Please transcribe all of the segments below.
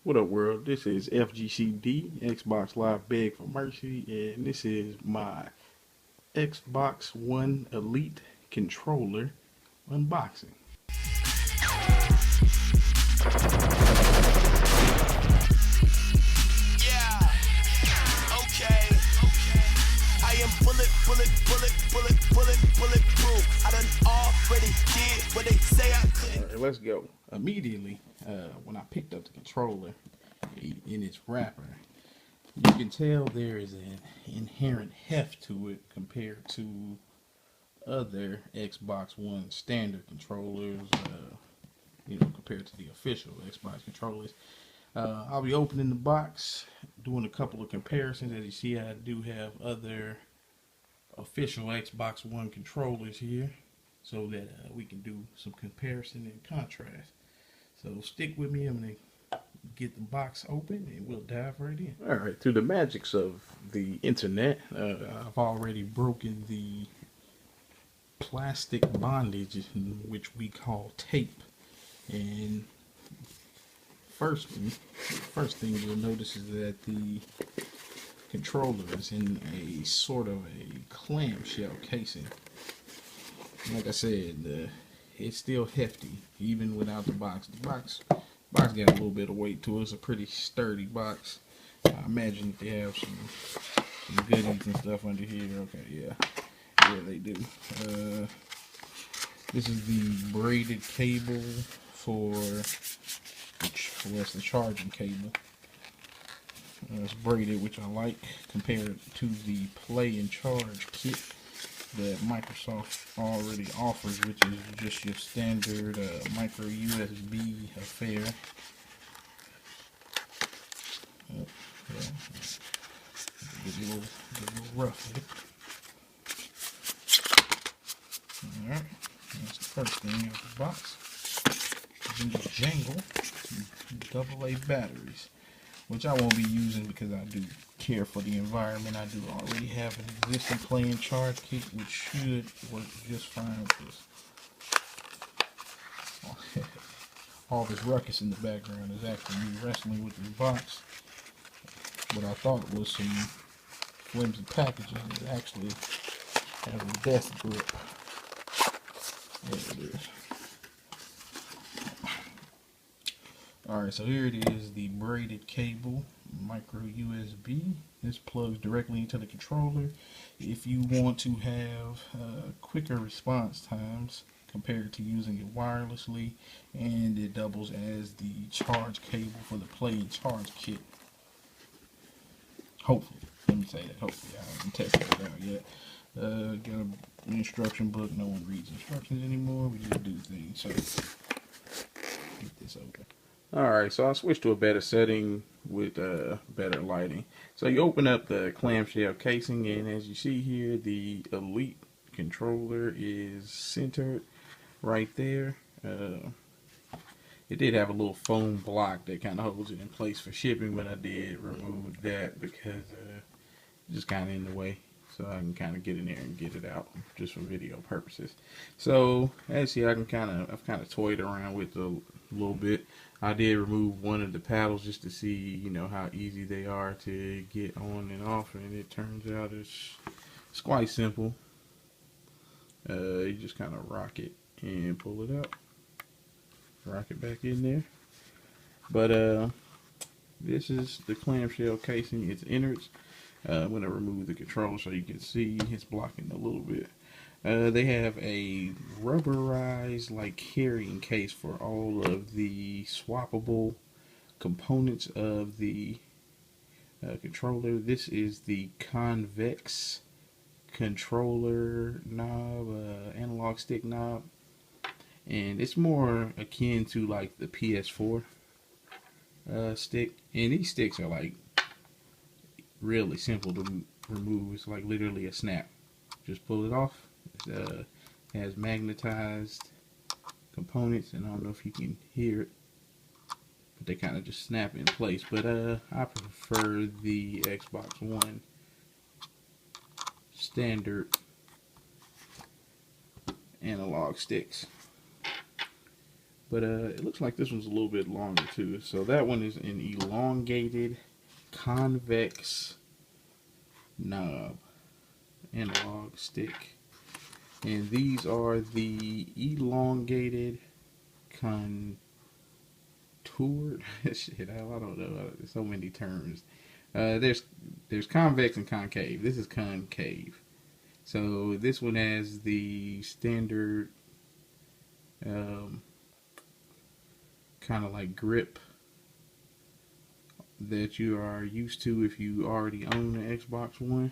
What up, world? This is FGCD, Xbox Live Beg for Mercy, and this is my Xbox One Elite controller unboxing. Yeah, okay. I am bulletproof. I done already did what they say I could. Alright, let's go. Immediately, when I picked up the controller in its wrapper, you can tell there is an inherent heft to it compared to other Xbox One standard controllers, compared to the official Xbox controllers. I'll be opening the box, doing a couple of comparisons. As you see, I do have other official Xbox One controllers here, so that we can do some comparison and contrast. So stick with me. I'm going to get the box open and we'll dive right in. Alright, through the magics of the internet, I've already broken the plastic bondage, which we call tape. And first thing you'll notice is that the controller is in a sort of a clamshell casing. Like I said, it's still hefty even without the box. The box got a little bit of weight to it. It's a pretty sturdy box. I imagine that they have some goodies and stuff under here. Okay, yeah, they do. This is the braided cable for the charging cable. It's braided, which I like, compared to the Play and Charge kit that Microsoft already offers, which is just your standard micro USB affair. Get a little rough with it. Alright, that's the first thing out of the box. Then the jangle, some AA batteries, which I won't be using because I do care for the environment. I do already have an existing Play and Charge kit, which should work just fine with this. All this ruckus in the background is actually me wrestling with this box. What I thought was some flimsy packaging, it actually has a death grip. There it is. Alright, so here it is, the braided cable, micro USB. This plugs directly into the controller. If you want to have quicker response times compared to using it wirelessly, and it doubles as the charge cable for the Play and Charge kit. Hopefully, let me say that, hopefully. I haven't tested it out yet. Got an instruction book. No one reads instructions anymore. We just do things. So, get this open. Alright, so I switched to a better setting with better lighting. So you open up the clamshell casing, and as you see here, the Elite controller is centered right there. It did have a little foam block that kind of holds it in place for shipping, but I did remove that because it's just kind of in the way. So I can kind of get in there and get it out just for video purposes. So as you see, I've kind of toyed around with it a little bit. I did remove one of the paddles just to see, how easy they are to get on and off, and it turns out it's quite simple. You just kind of rock it and pull it out, rock it back in there. But this is the clamshell casing. It's innards. I'm going to remove the controller so you can see it's blocking a little bit. They have a rubberized carrying case for all of the swappable components of the controller. This is the convex controller knob, analog stick knob, and it's more akin to the PS4 stick. And these sticks are really simple to remove. It's literally a snap. Just pull it off. It has magnetized components, and I don't know if you can hear it, but they kind of just snap in place. But I prefer the Xbox One standard analog sticks. But it looks like this one's a little bit longer too. So that one is an elongated convex knob analog stick. And these are the elongated contoured. Shit, I don't know. There's so many terms. There's convex and concave. This is concave. So this one has the standard kind of like grip that you are used to if you already own the Xbox One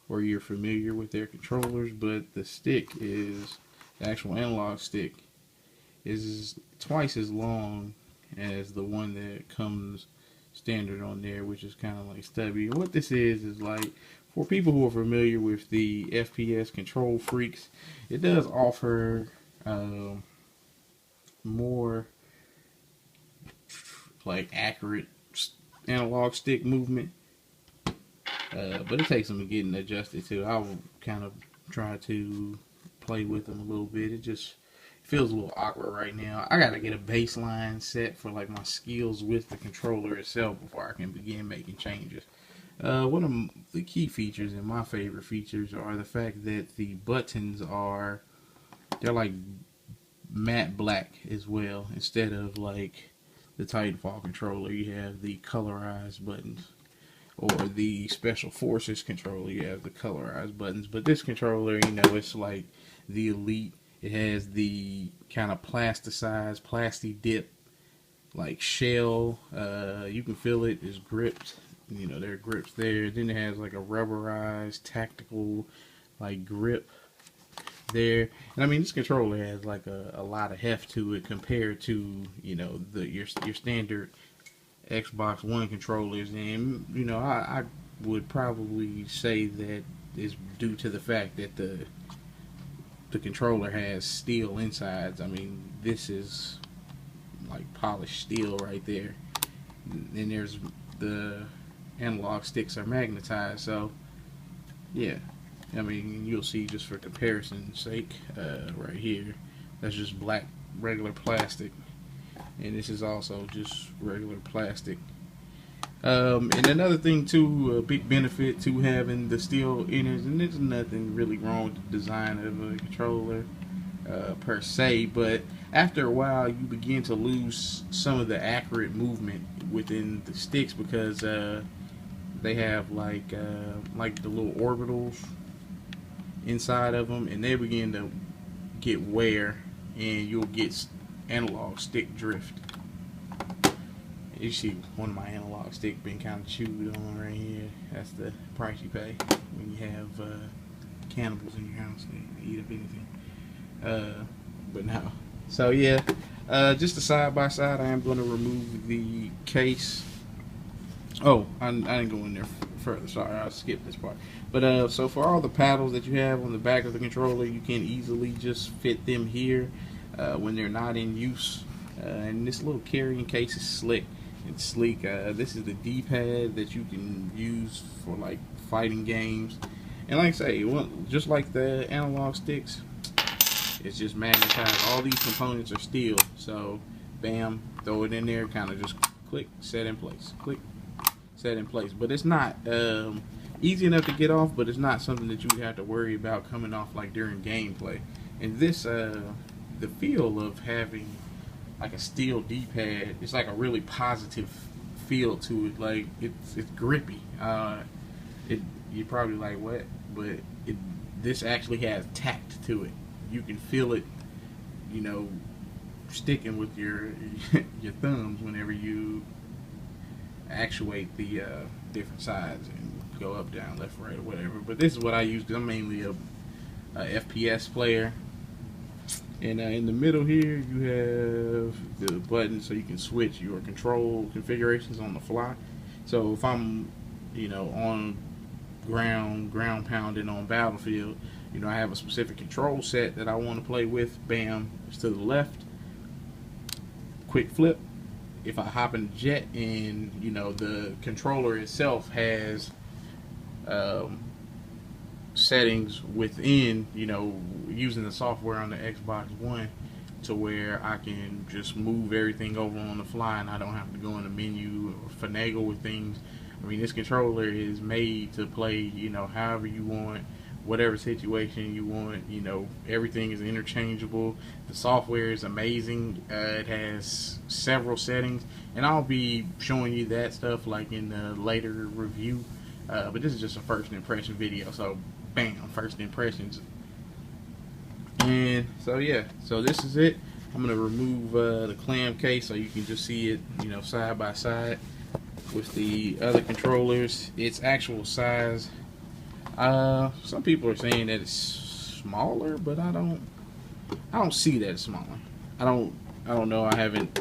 or you're familiar with their controllers. But the stick is, the actual analog stick is twice as long as the one that comes standard on there, which is kind of like stubby. And what this is like, for people who are familiar with the FPS control freaks, it does offer more like accurate analog stick movement, but it takes some getting adjusted to. I will kind of try to play with them a little bit. It just feels a little awkward right now. I gotta get a baseline set for like my skills with the controller itself before I can begin making changes. One of the key features and my favorite features are the fact that the buttons they're like matte black as well. Instead of like the Titanfall controller, you have the colorized buttons, or the Special Forces controller, you have the colorized buttons. But this controller, you know, it's like the Elite. It has the kind of plasticized, plasti dip like shell. You can feel it is gripped. You know, there are grips there. Then it has like a rubberized tactical like grip there. And I mean, this controller has like a lot of heft to it compared to, you know, your standard Xbox One controllers. And you know, I would probably say that is due to the fact that the controller has steel insides. I mean, this is like polished steel right there. And there's the analog sticks are magnetized, so yeah. I mean, you'll see, just for comparison's sake, right here, that's just black regular plastic, and this is also just regular plastic. And another thing too, a big benefit to having the steel innards, and there's nothing really wrong with the design of a controller per se, but after a while you begin to lose some of the accurate movement within the sticks, because they have like the little orbitals inside of them, and they begin to get wear, and you'll get analog stick drift. You see one of my analog stick being kind of chewed on right here. That's the price you pay when you have cannibals in your house. They eat up anything. But no. So yeah, just a side by side. I am going to remove the case. Oh, I didn't go in there further. Sorry, I skipped this part. But so for all the paddles that you have on the back of the controller, you can easily just fit them here when they're not in use. And this little carrying case is slick. It's sleek. This is the D-pad that you can use for like fighting games. And like I say, just like the analog sticks, it's just magnetized. All these components are steel. So, bam, throw it in there, kind of just click, set in place. Click, set in place. But it's not easy enough to get off, but it's not something that you would have to worry about coming off like during gameplay. And this, the feel of having like a steel D-pad, it's like a really positive feel to it. Like it's grippy. You're probably like, what? But this actually has tact to it. You can feel it, you know, sticking with your thumbs whenever you actuate the different sides and go up, down, left, right, or whatever. But this is what I use because I'm mainly a FPS player. And in the middle here, you have the button so you can switch your control configurations on the fly. So if I'm, you know, on ground pounding on Battlefield, you know, I have a specific control set that I want to play with. Bam, it's to the left. Quick flip. If I hop in the jet, and you know the controller itself has settings within, you know, using the software on the Xbox One to where I can just move everything over on the fly and I don't have to go in the menu or finagle with things. I mean, this controller is made to play, you know, however you want, whatever situation you want. You know, everything is interchangeable. The software is amazing. It has several settings, and I'll be showing you that stuff like in the later review. But this is just a first impression video, so bam, first impressions. And so yeah, so this is it. I'm gonna remove the clam case so you can just see it, you know, side by side with the other controllers. Its actual size. Some people are saying that it's smaller, but I don't see that it's smaller. I don't know. I haven't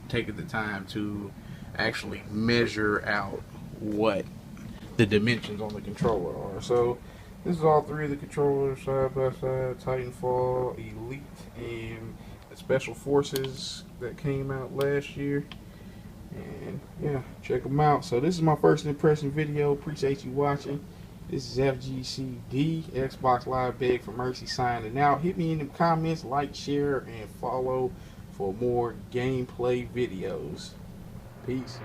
taken the time to actually measure out what the dimensions on the controller are. So this is all three of the controllers side by side: Titanfall, Elite, and the Special Forces that came out last year. And yeah, check them out. So this is my first impression video. Appreciate you watching. This is FGCD, Xbox Live Beg for Mercy signing out. Hit me in the comments, like, share, and follow for more gameplay videos. Peace.